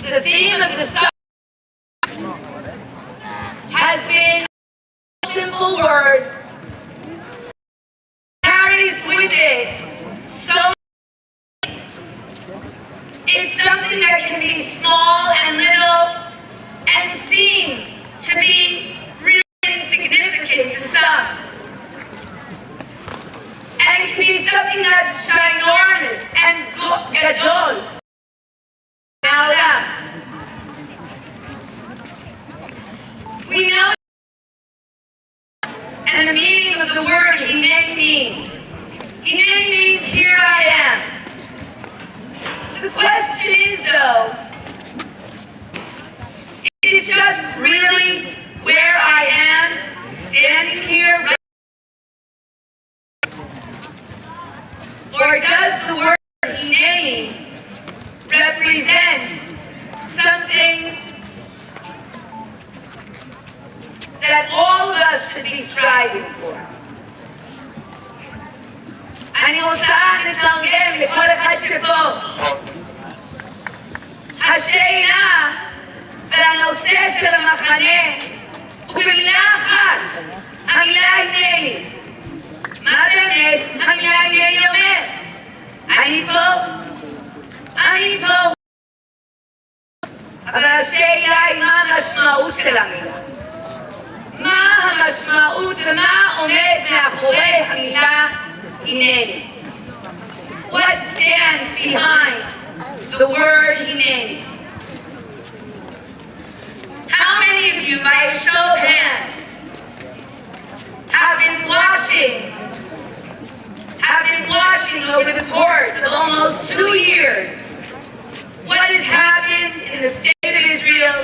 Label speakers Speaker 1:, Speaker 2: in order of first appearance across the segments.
Speaker 1: The theme of the summer has been a simple word, carries with it so much. It's something that can be small and little and seem to be really insignificant to some. And it can be something that's ginormous and gadol. We know, and the meaning of the word Hineni means. Hineni means here I am. The question is though, is it just really where I am, standing here, right? Or does the word Hineni represent something that all of us should be striving for? אני רוצה לתרגם לכל אחד שפה. השאלה והנושא של המחנה הוא במילה אחת, המילה הנני. מה באמת המילה הנני אומר? אני פה. אבל השאלה היא מה המשמעות של המילה. מה המשמעות ומה עומד מאחורי המילה Hineni? What stands behind the word Hineni? How many of you, by a show of hands, have been watching over the course of almost 2 years what has happened in the state of Israel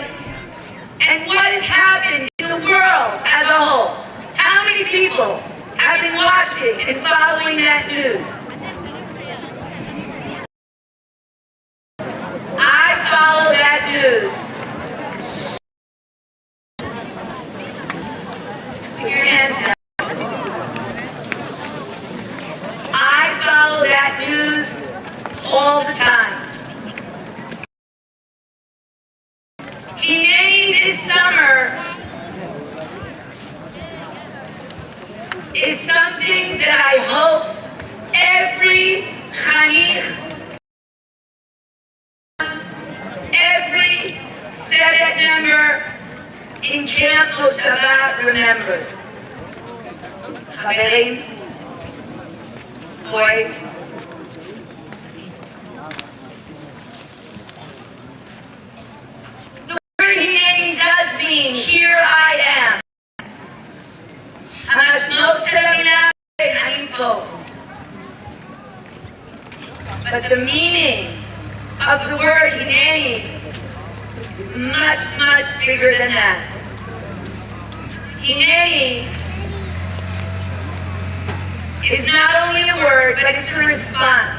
Speaker 1: and what has happened in the world as a whole? How many people have been watching and following that news? I follow that news. Put your hands down. I follow that news all the time. Hineni this summer is something that I hope every chanich, every Senate member in Camp Moshava remembers. Chaverim, boys, the word Hineni does mean here I am. But the meaning of the word Hineni is much, much bigger than that. Hineni is not only a word, but it's a response.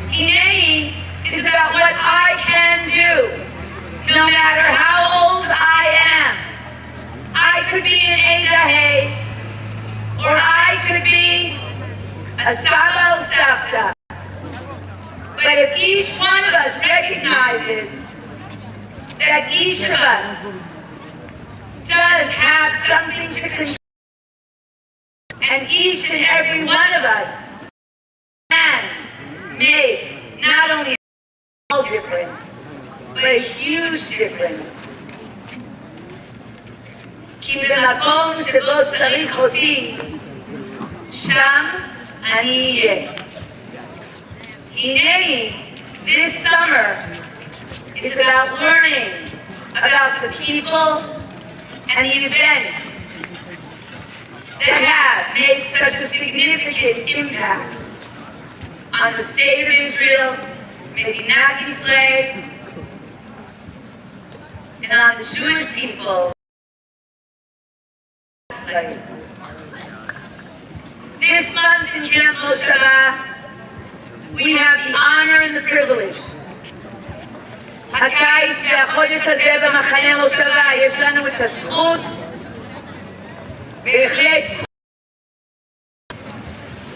Speaker 1: Hineni is about what I can do, no matter how old I am. I could be an Eidah, or I could be a Saba or Savta. But if each one of us recognizes that each of us does have something to contribute, and each and every one of us can make not only a small difference, but a huge difference. כי במקום שבו צריך אותי, שם אני אהיה. Hineni, this summer, is about learning about the people and the events that have made such a significant impact on the state of Israel, Medinat Yisrael, and on the Jewish people. This month in Camp Moshava, we have the honor and the privilege. הקיץ והחודש הזה במחנה מושבה, יש לנו את הזכות, בהחלט זכות,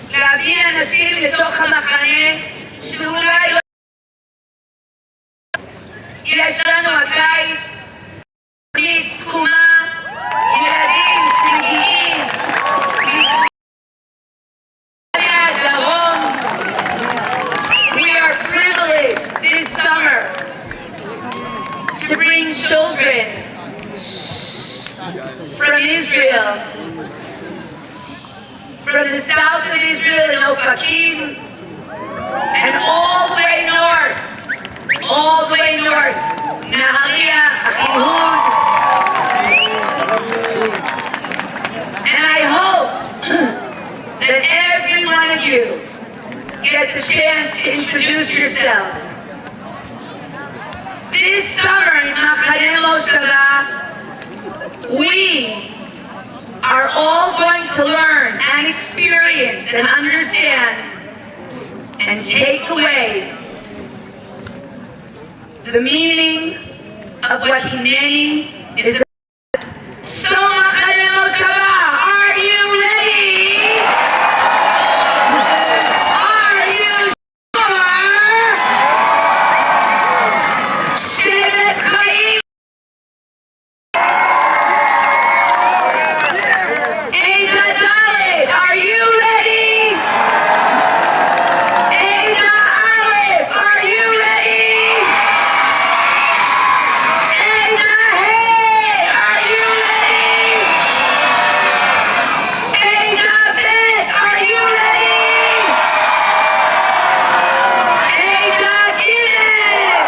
Speaker 1: להביא אנשים לתוך המחנה שאולי לא יש לנו הקיץ, תקומה, ילדים שמגיעים מהדרום. We are privileged this summer to bring children from Israel, from the south of Israel in Ofakim, and all the way north, Nahariya, Achihud. And I hope that every one of you gets a chance to introduce yourselves. This summer in Machaneh Moshava, we are all going to learn and experience and understand and take away the meaning of what Hineni is about. So Machaneh Moshava, are you ready? Are you sure? Shevet Chaim. Eida Dalet, are you ready? Eida Aleph, are you ready? Eida Hey, are you ready? Eida Bet, are you ready? Eida Gimel.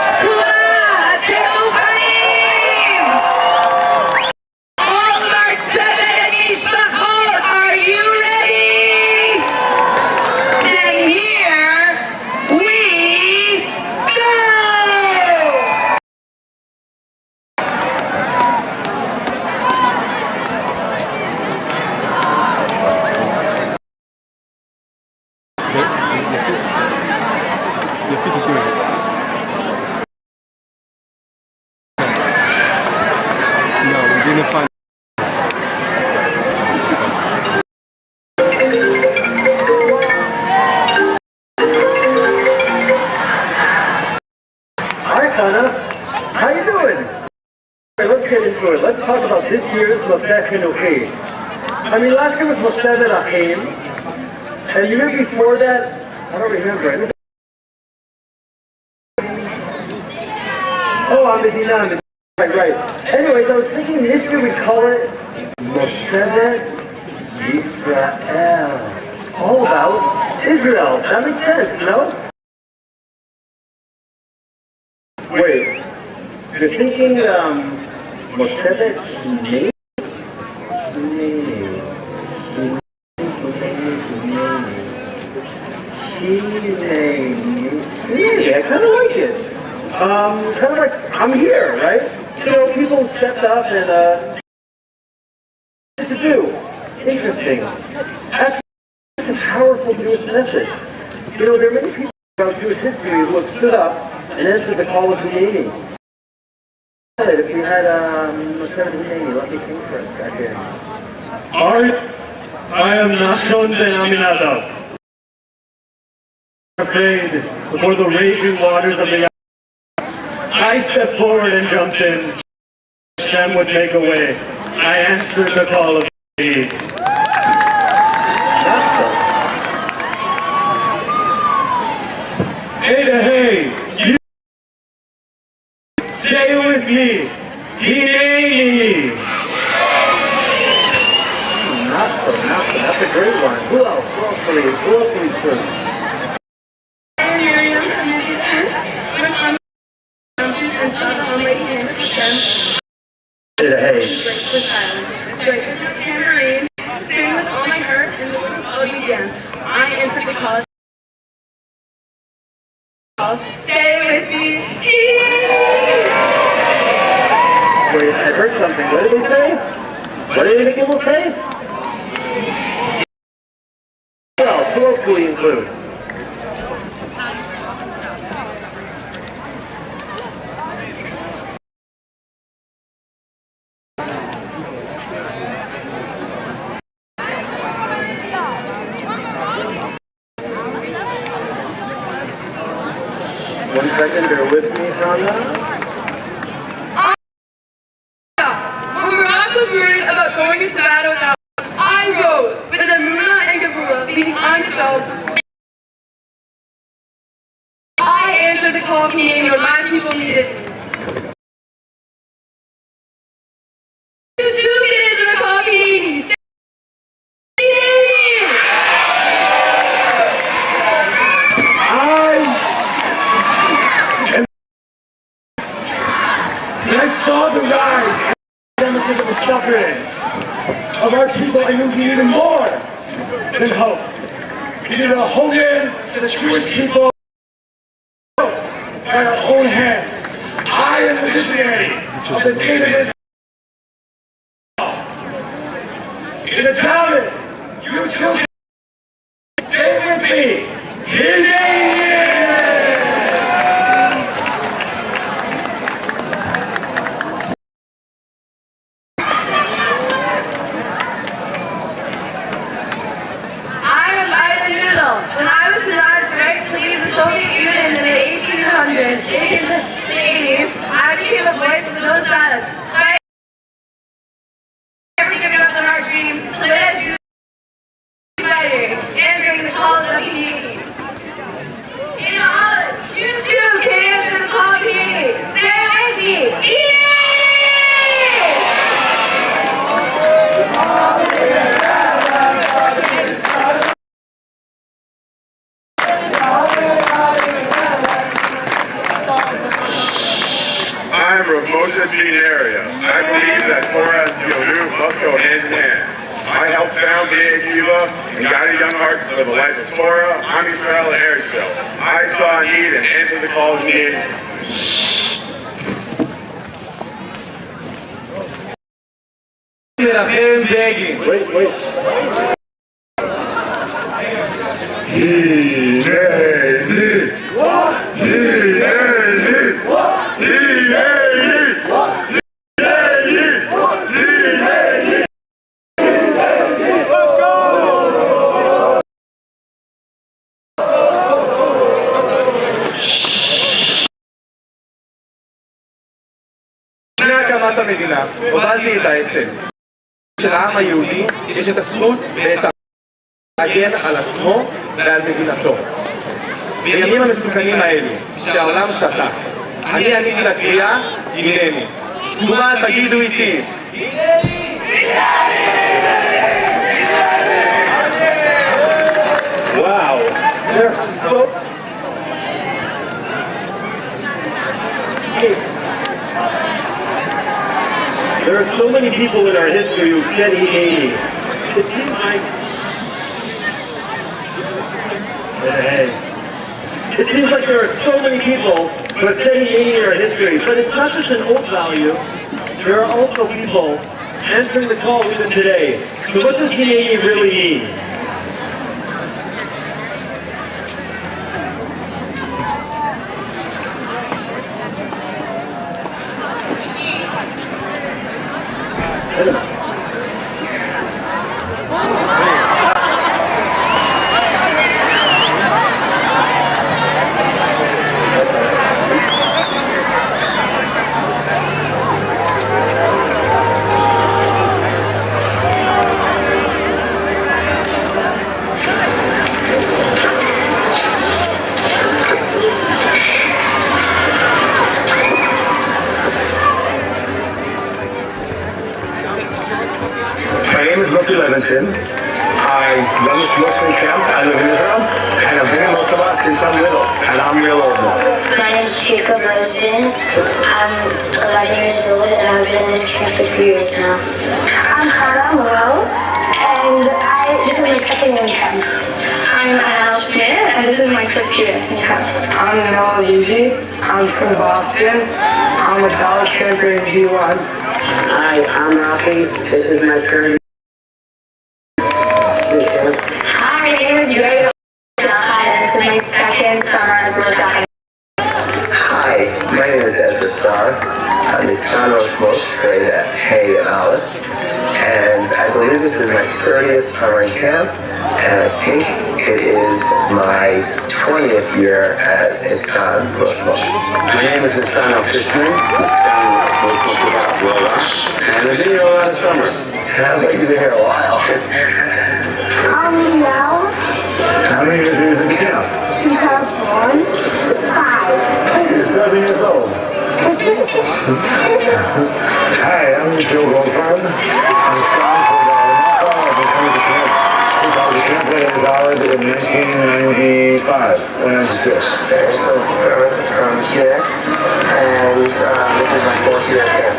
Speaker 1: Tkula, atem mukhanim. All of our 7 mishpachot, are you ready? Then here we go!
Speaker 2: No, we didn't find.
Speaker 3: Hi, Hannah. How you doing? Alright, let's get into it. Let's talk about this year's Masech Chinuchi. I mean, last year was Masechet Achim, and the year before that, I don't remember. Oh, Amedina. Right. Anyways, I was thinking this year we call it Masechet Yisrael. All about Israel. That makes sense, no? Wait, you're thinking, Masechet Hineni? Hineni, I kind of like it. Kind of like, I'm here, right? You know, people stepped up and, what to do? Interesting. Actually, it's a powerful Jewish message. You know, there are many people about Jewish history who have stood up and answered the call of Hineni. If you had Masechet Hineni, let me think for a second.
Speaker 4: I am Nashon ben Aminadav. Afraid before the raging waters of the I stepped forward and jumped in. Hashem would make a way. I answered the call of need. Hey to hey, you say with me, Hineni.
Speaker 3: That's a great one. Who else? Who else please? Who else please, please? Hey.
Speaker 5: Sing with all my heart and with obedience. I entered the college. Stay with me.
Speaker 3: Wait, I heard something. What did they say? What did they think will say? Who else do we include? 1 second, bear with me, Hannah.
Speaker 5: When Barack was worried about going into battle now, I rose with an Amuna and Gabula leading myself. I answered the call of Hineni when my people needed me. You too can answer the call of Hineni. Say Hineni!
Speaker 4: I saw the rise and anti-Semitism and suffering of our people. I knew we needed more than hope. We needed a homeland to the Jewish people by our own hands. I am the visionary of the state of Israel. In the doubted, you children, stay with me. Hineni!
Speaker 1: When I was denied the right to leave the Soviet Union in the 1800s, in the 80s, I became a voice for those silent. Never giving up on our dreams to live as Jews, fighting, answering the call of Hineni. In all, you too can answer the call of Hineni. Say it with me. Hineni!
Speaker 6: I'm of Moses area. I believe that Torah and Yodhu must go hand in hand. I helped found the Yeshiva and guided young hearts to live a life of Torah, Am Yisrael, and Eretz Yisrael. I saw a need and answered the call of need.
Speaker 3: Wait.
Speaker 6: Hineni! Hineni!
Speaker 7: לפני הקמת המדינה, הובלתי את ההישג. שלעם היהודי יש את הזכות ואת להגן על עצמו ועל מדינתו. בימים המסוכנים האלו, שהעולם שתק, אני עניתי לקריאה, הנני. תגובה, תגידו איתי.
Speaker 3: Wow, they're so... There are so many people in our history who said Hineni. It seems like... Hey. It seems like there are so many people who have said Hineni in our history, but it's not just an old value. There are also people answering the call even today. So what does Hineni really mean?
Speaker 4: I run this Muslim camp. I live in Israel, and I've been in Muslim since I'm little, and I'm real old now.
Speaker 8: My name is Jacob Rosden. I'm 11 years old, and I've been in this camp for 3 years now. I'm Hannah Moreau, and this is my second year in camp. I'm Al Schmidt, and this is my first year in camp.
Speaker 9: I'm Noah Levy. I'm from Boston. I'm a dollar camper in B1.
Speaker 10: Hi, I'm Rafi. This is my third.
Speaker 8: Hi, my name is Yuri. Hi, this is my second summer as Rosh.
Speaker 11: Hi, my name is Ezra Starr. I'm the Kanos most grade at Hay Aleph, and I believe this is my 30th summer in camp. and I think it is my 20th year as Iskan Roshmosh. My name is Iskan officially. Iskan Roshmosh, and I've been here a lot of summers. Sounds like you've been here a while.
Speaker 8: How many now?
Speaker 4: How many years have you been in camp?
Speaker 8: 2001, 5.
Speaker 4: You're 7 years old. Hi, I'm Joe Goldfarb. I'm Iskan for I've been coming to camp since I was a camp leader in Dallas in 1995 or 96.
Speaker 10: From here, and this is my 4th year at camp.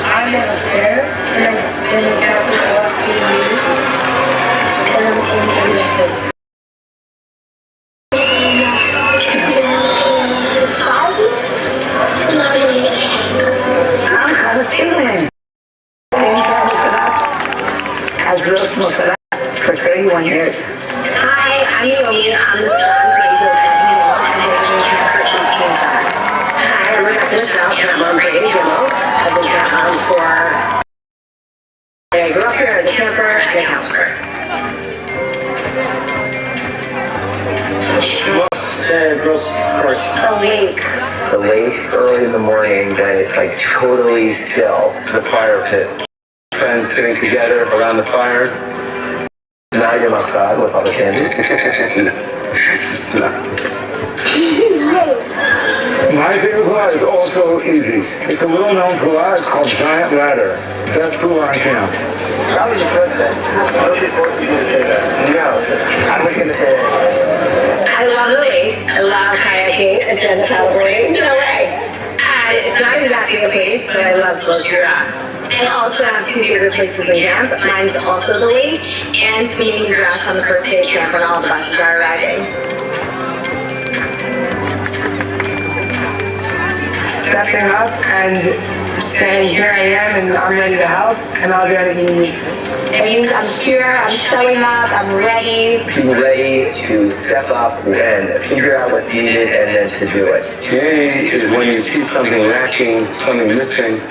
Speaker 8: I'm a sister, and I've been in camp for the last few years. And I'm in the 5 years? And I'm in the
Speaker 9: As Roshmosh for 31 years.
Speaker 8: Hi, I'm Yomi. I'm this girl. I'm going to and I've been in camp for 18 summers.
Speaker 10: Hi, I'm Michelle, camp mom for 8 months. I've been camp mom for... I grew up here as a camper and a counselor. What's the gross course?
Speaker 8: The lake.
Speaker 11: The lake early in the morning when it's like totally still. The fire pit. Friends sitting together around the fire. Now you're mascot with all the candy.
Speaker 4: My favorite pulah is also easy. It's a little known pulah. It's called Giant Ladder. Best pulah on camp.
Speaker 7: How was your birthday? How was your birthday? No, I'm looking at it.
Speaker 10: I love the lake. I love kayaking and stand-up paddleboarding. No way. It's not exactly the place, but I love Tochnit.
Speaker 8: I also have 2 favorite places in camp. Mine's also the lake and meeting your crush on the first day of camp when all the buses are arriving.
Speaker 9: Stepping up and saying, here I am and I'm ready to help and I'll do anything you need.
Speaker 8: That means I'm here, I'm showing up, I'm ready.
Speaker 11: Be ready to step up and figure out what's needed and then to do it. Hineni is when you see something lacking, something missing,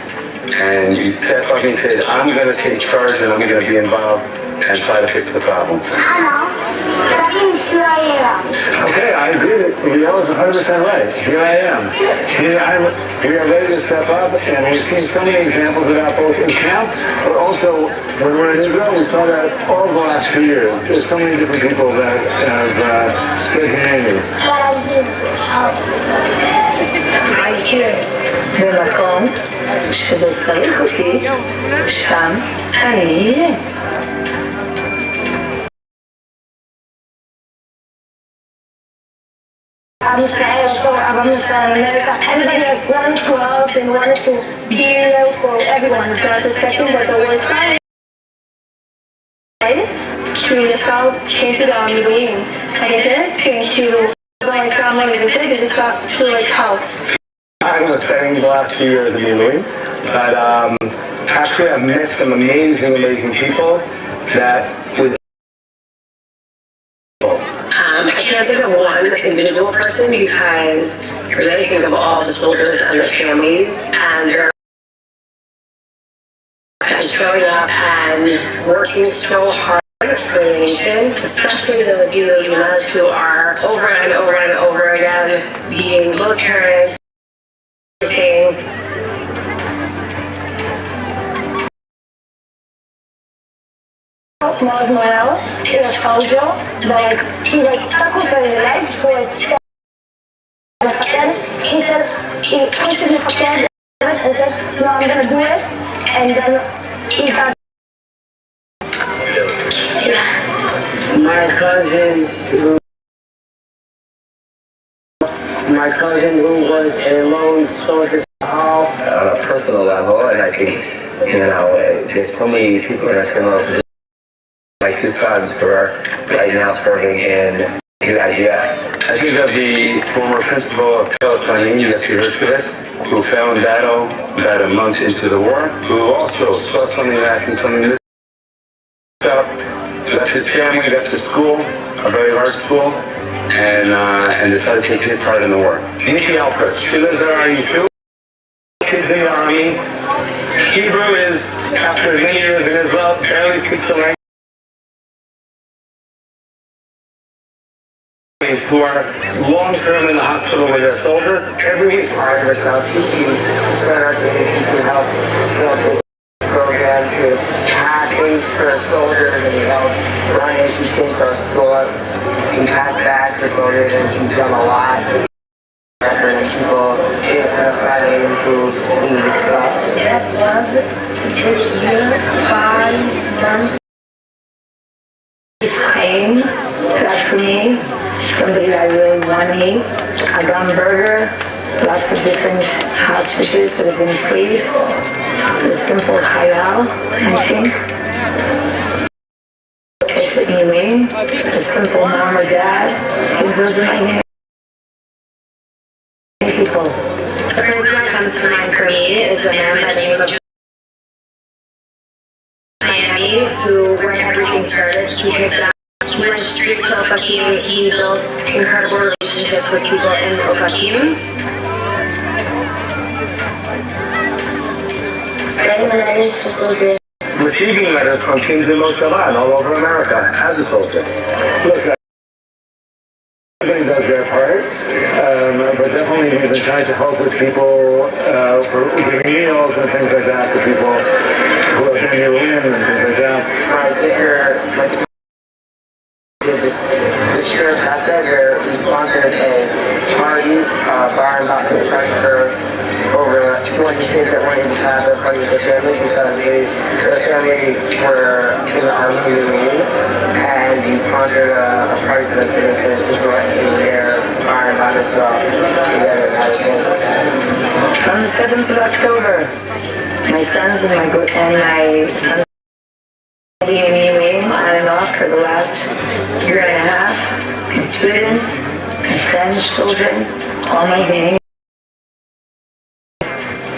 Speaker 11: and you step up and say, I'm going to take charge and I'm going to be involved and try to fix the problem.
Speaker 8: That means here I am.
Speaker 4: Okay, I agree that Riel is 100% right. Here I am. We are ready to step up, and we've seen so many examples of that both in camp, but also when we're in Israel, we saw that all the last 2 years. There's so many different people that have said Hineni.
Speaker 8: I'm here.
Speaker 9: במקום שבו צריך אותי, שם אני אהיה.
Speaker 8: I'm Israel, so I'm Israel in America. Everybody has wanted to help and wanted to be there for everyone. It's not expecting, but the worst time is to yourself, change it on the wing. I get it, thank you. My family is it, just got to like help.
Speaker 4: I was spending the last 2 years in Hineni, but actually I've met some amazing people that would.
Speaker 10: I can't think of one individual person because I really think of all the soldiers and their families and their showing up and working so hard for the nation, especially those of you who are over and over and over again being both parents.
Speaker 8: Manuel, he was soldier, like he sacrificed his life for his he said he pointed the Fakir and said, no, I'm gonna do it, and then he got
Speaker 10: My cousin who was a lone soldier
Speaker 11: On a personal level, and I think, there's so many people in our criminal position. My 2 sons who are right now serving in UIGF. I think of the former principal of Tochnit, who fell in battle about a month into the war, who also saw something lacking, something missing, left his family, left his school, a very large school, and decided to take his part in the war. Nikki Alpert, she lives in our too. Kids in the army. Hebrew is, after many years in Israel, barely speaks the language.
Speaker 4: who are long-term in the hospital with their soldiers. Every week,
Speaker 11: Our team spent our day to help facilitate program to pack things for soldiers, and we help run issues into our store and pack bags for soldiers, and we've done a lot. And people fighting food and stuff.
Speaker 8: That was this year 5 months.
Speaker 9: Claim that for me, somebody that really want to eat, a gun burger, lots of different hostages that have been freed, the simple halal, I think. Anyway, a simple mom or dad, it goes in my hand. People.
Speaker 8: The person that comes to mind for me is a man by the name of Miami, where everything started. He went straight to Ofakim. He built incredible relationships with people in Ofakim.
Speaker 11: Writing letters to soldiers. Receiving letters from Kings in Moshavan all over America as a soldier.
Speaker 4: Look, everybody does their part, but definitely we've been trying to help with people for giving meals and things like that to people who have been here in and things like that.
Speaker 11: This year, past that year, we sponsored a party, bar and box party for over 200 kids that wanted to have a party with their family because their family were in the army in Hineni, and we sponsored a party for them to just go in their bar and box together and have a chance.
Speaker 9: On the 7th of October, my sons and my sons being me on and off for the last year and a half. My students, my friends, children, all my Hineni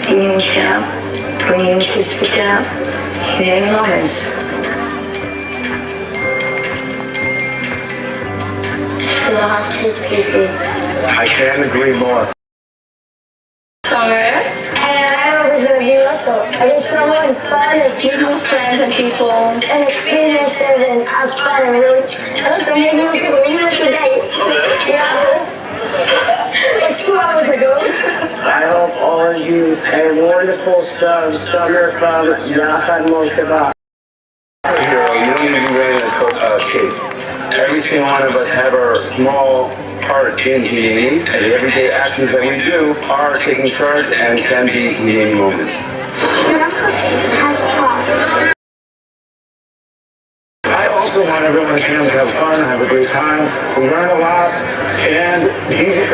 Speaker 9: being in camp, bringing kids to camp, Hineni moments.
Speaker 8: For the hostages people.
Speaker 11: I can't agree more.
Speaker 8: Summer. And I was going to be also. I did so much fun and people, friends and people, and experiences and have fun and really, that's amazing people we met today. Yeah. Like 2 hours ago.
Speaker 11: I hope all of you have a wonderful summer from Nachat Moshavan.
Speaker 4: Hero, you don't even wear a cape. Every single one of us have our small part in Hineni, and the everyday actions that we do are taking charge and can be Hineni moments. I also want everyone to come to have fun, have a great time. We learn a lot, and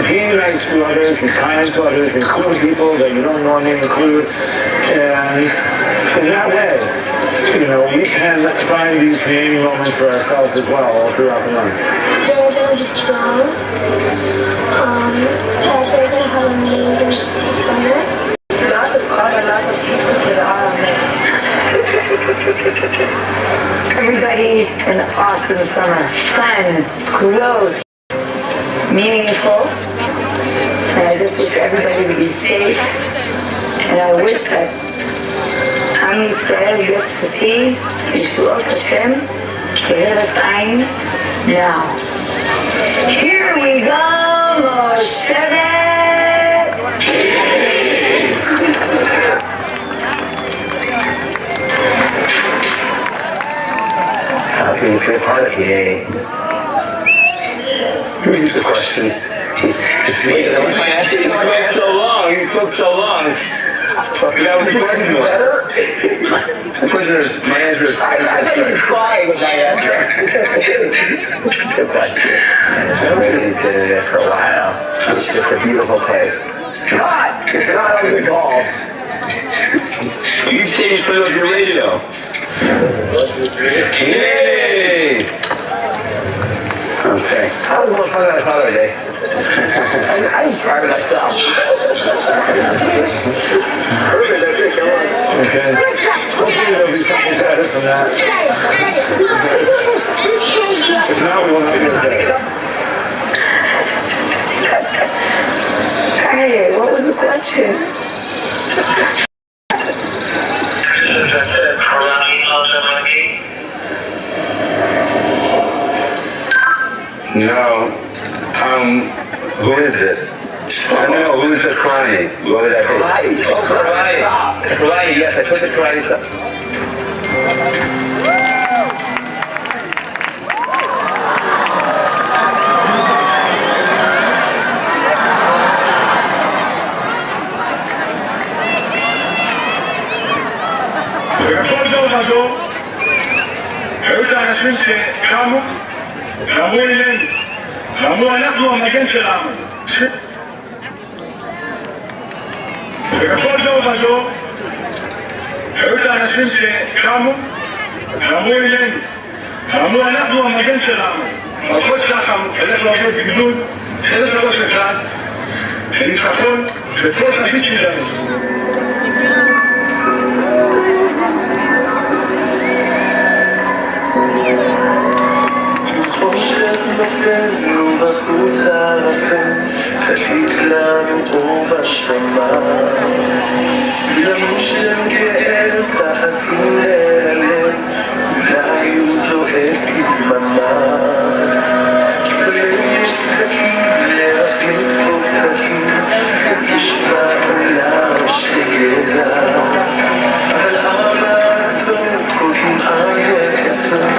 Speaker 4: being nice to others, be kind to others, include people that you don't normally include, and in that way, we can find these Hineni moments for ourselves as well all throughout the month.
Speaker 8: They're really strong. They're going to have an amazing summer.
Speaker 9: Not the fun, not the people, but everybody an awesome summer. Fun, growth, meaningful. And I just wish everybody to be safe. And I wish that Am Yisrael gets to see Yeshuot Hashem Kehillas Ein now. Here we go, Moshe.
Speaker 11: How can you feel part of Hineni?
Speaker 4: Read the question. He's so long. He spoke so long. That was the question. The question is, my answer is,
Speaker 11: I think he's flying with my answer. Good question. He's been in there for a while. It's just a beautiful place. God! It's not on the ball.
Speaker 4: you stay in front of your radio. Yay! Okay.
Speaker 11: That was more fun than I thought it would be. I was proud of myself.
Speaker 4: Okay. Hopefully there'll be something better from that. If not, we will not be today.
Speaker 9: Hey, what was the question?
Speaker 4: No.
Speaker 11: Who is this? I don't know, who is the karate? What would that be? Karate. Oh, karate. Karate, yes, I put the karate stuff.
Speaker 6: ובכל זאת ודור, היו את האנשים שקמו ואמרו אלינו, ואמרו אנחנו המגן של העם. ובכל זאת ודור, היו את האנשים שקמו ואמרו אלינו, ואמרו אנחנו המגן של העם. מלכות שחם הלך לעבוד בגדוד 131 לניצחון בכל חזית שלנו.
Speaker 12: חושך נופלנו בחוץ הערפל, תדליק לנו אור בשמיים. לנו שם גאל תעשים להיעלם, אולי הוא זועק בדממה. כי בלב יש סדקים להכניס פה פתקים, ותשמע עולם שידע. על הבאתו כל דמעה יאסוף,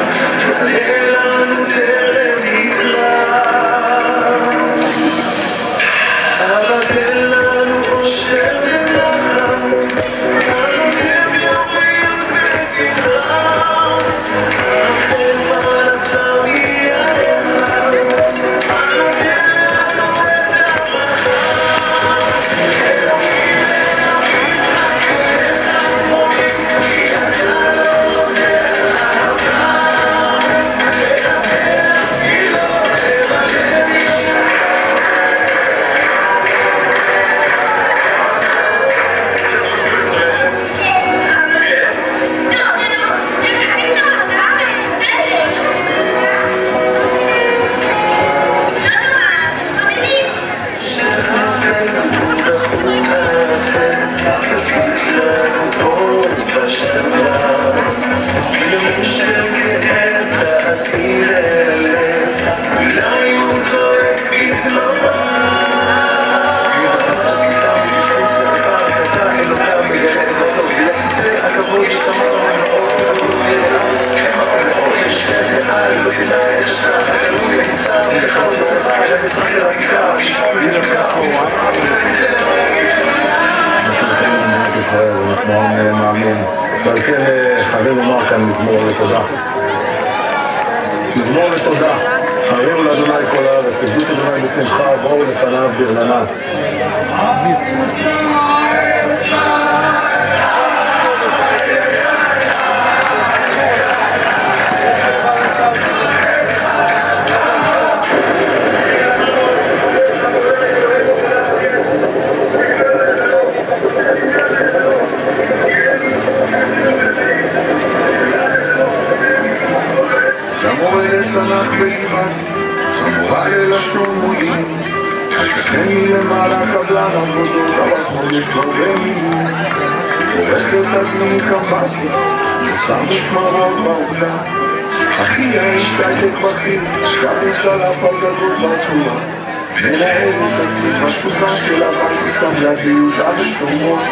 Speaker 12: ותן לנו טרם נקרא. אבל תן לנו אושר ונחת, כאן אתם יוריות ושמחה. כאן פרנסה נהיה אחד, כאן תן לנו את הברכה. אלוקים אלוקים רק אליך מורים, כי אתה לא עושה אהבה. ולמלך אפילו לבלב אישה.
Speaker 4: ועל כן חייבים לומר כאן מזמור לתודה. מזמור לתודה. הריעו לאדוני כל הארץ, עבדו את אדוני בשמחה, בואו לפניו ברננה.
Speaker 12: תנ"ך בלבד, המורה אל השלומויים, תשכחני למעלה קבלן עבודות, אבל חודש כבר במילים. עורכת אדמי קמבציה, מסתם משמרות בעוגה, אחיה השתתק בכיר, השקעת צלף על גדול בצורה, מנהלת הסניף משפוטה שלה, סתם ידי יהודה ושלמה,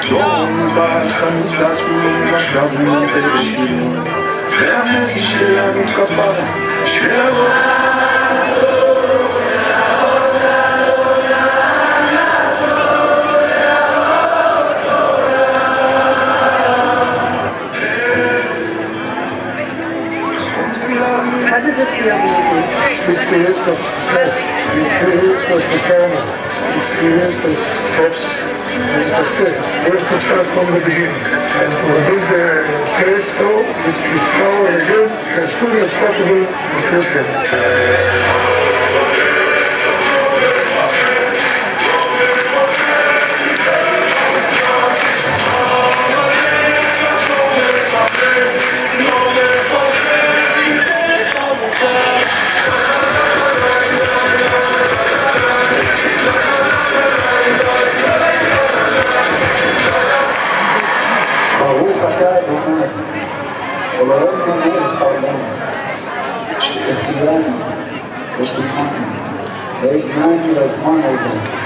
Speaker 12: דרום בעל חנוץ והספורים, משגב מנתק בשבילים. והמרגי שלנו כפרה, שלנו
Speaker 13: We're to start from the beginning and to do the Cristo with power and good as soon as possible in future.
Speaker 12: ושתינו, ושתינו,
Speaker 13: Hineni was one of them.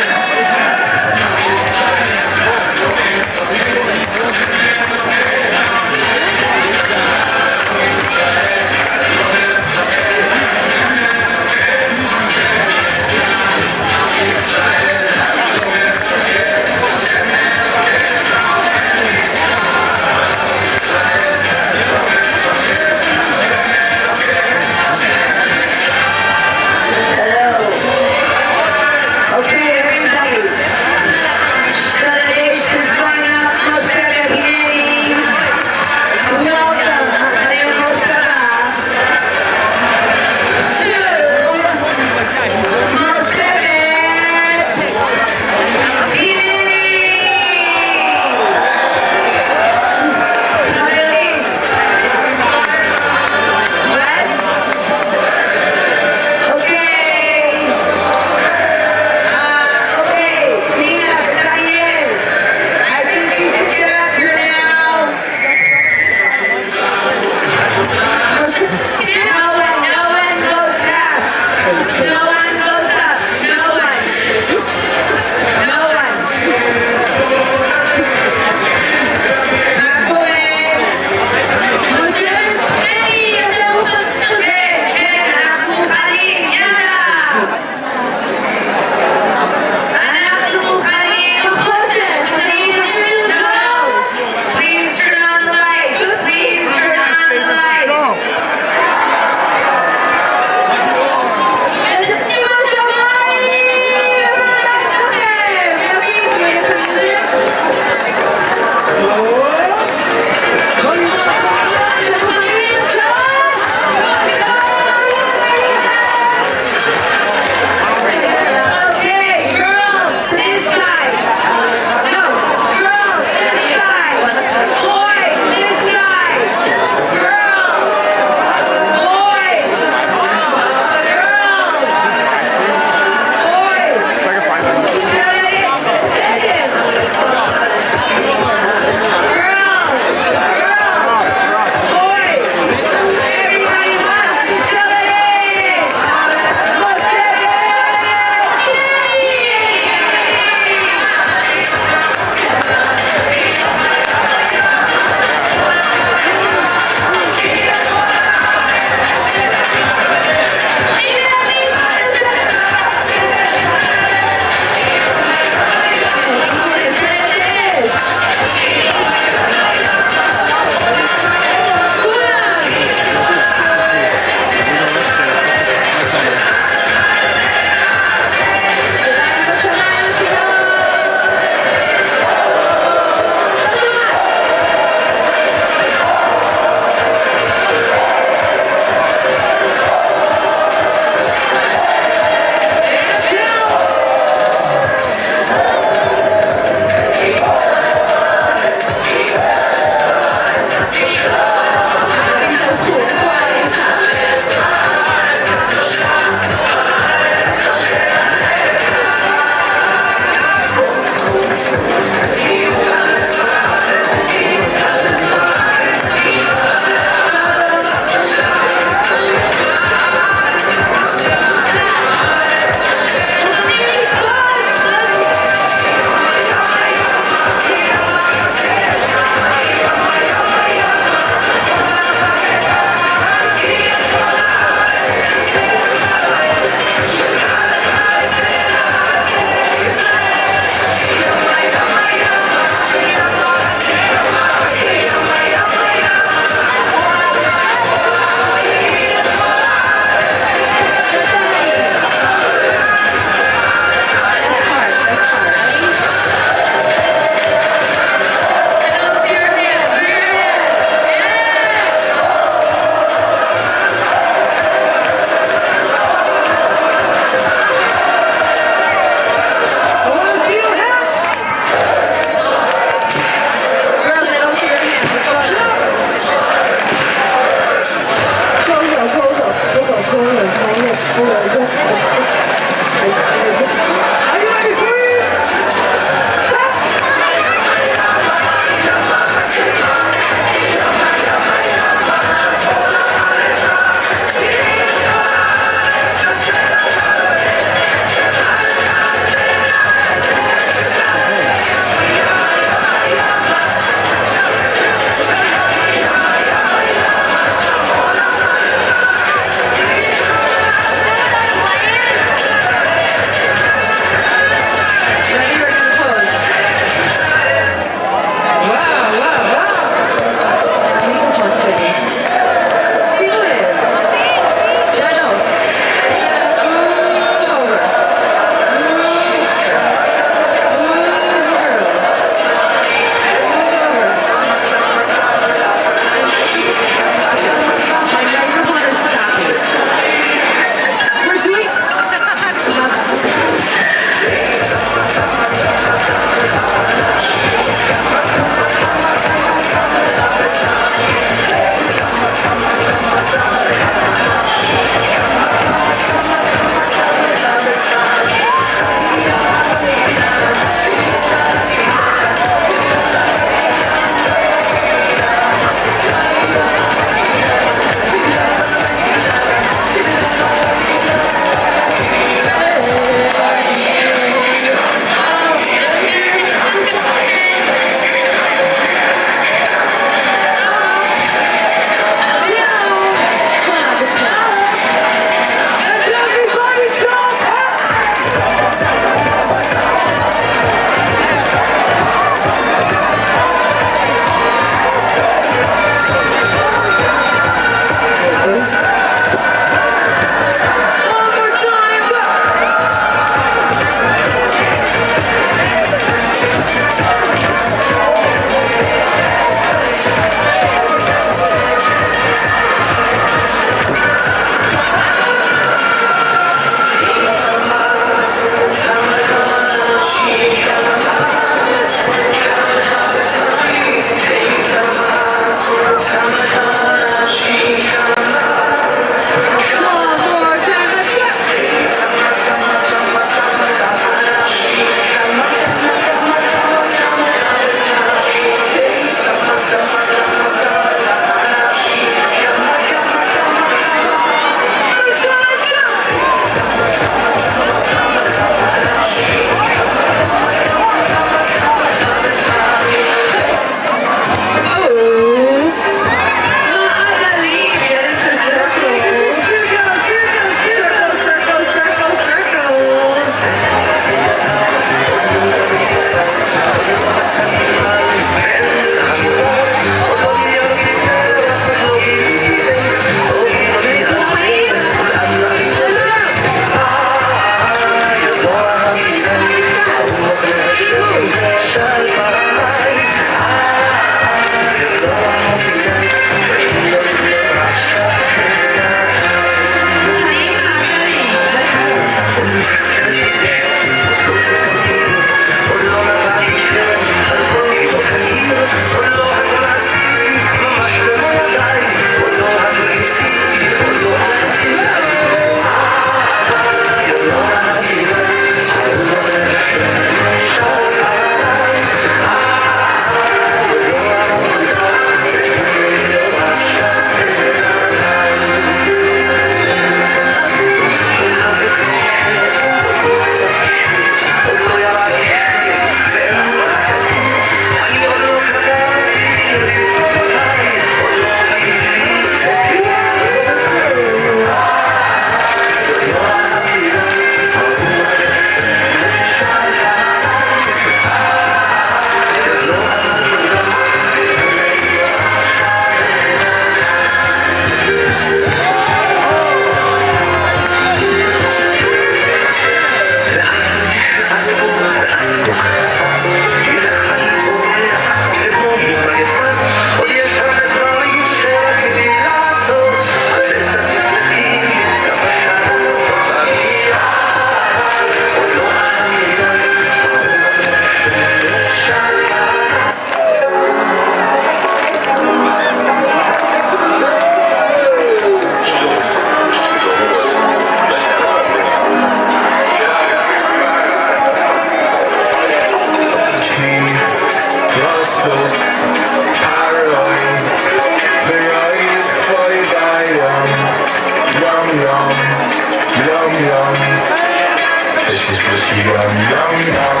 Speaker 12: yum, yum, yum,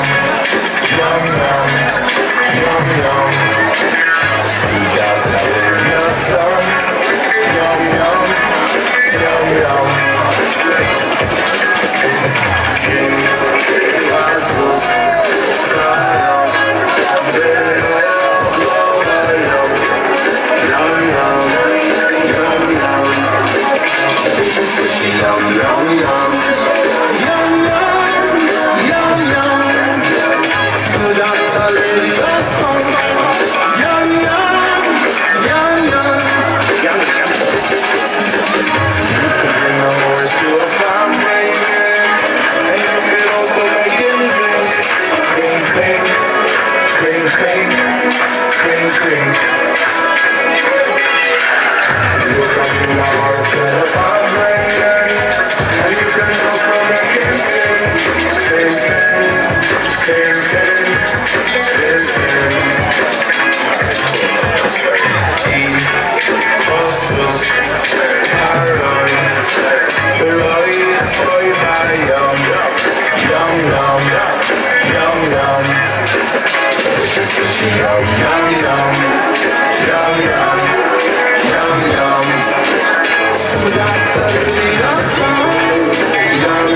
Speaker 12: yum, yum, yum, yum. Sneak outside in the sun, yum, yum, yum, yum. Yum, yum, yum. Yum, yum, yum, yum. Suda salida son. Yum, yum, yum, yum. Yum, yum. You can bring the horse to a farm ringing, and you can also make him drink. Clink, clink, clink, clink, clink, clink. You can bring the horse to a farm ringing, and you can also make him sing. Sing, sing, sing, sing, sing, sing. Hostos, Haroy, Roy, Roy, my yum, yum, yum, yum, yum. Yum, yum, yum, yum, yum, yum, yum. Suda salida son, yum,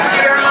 Speaker 1: Share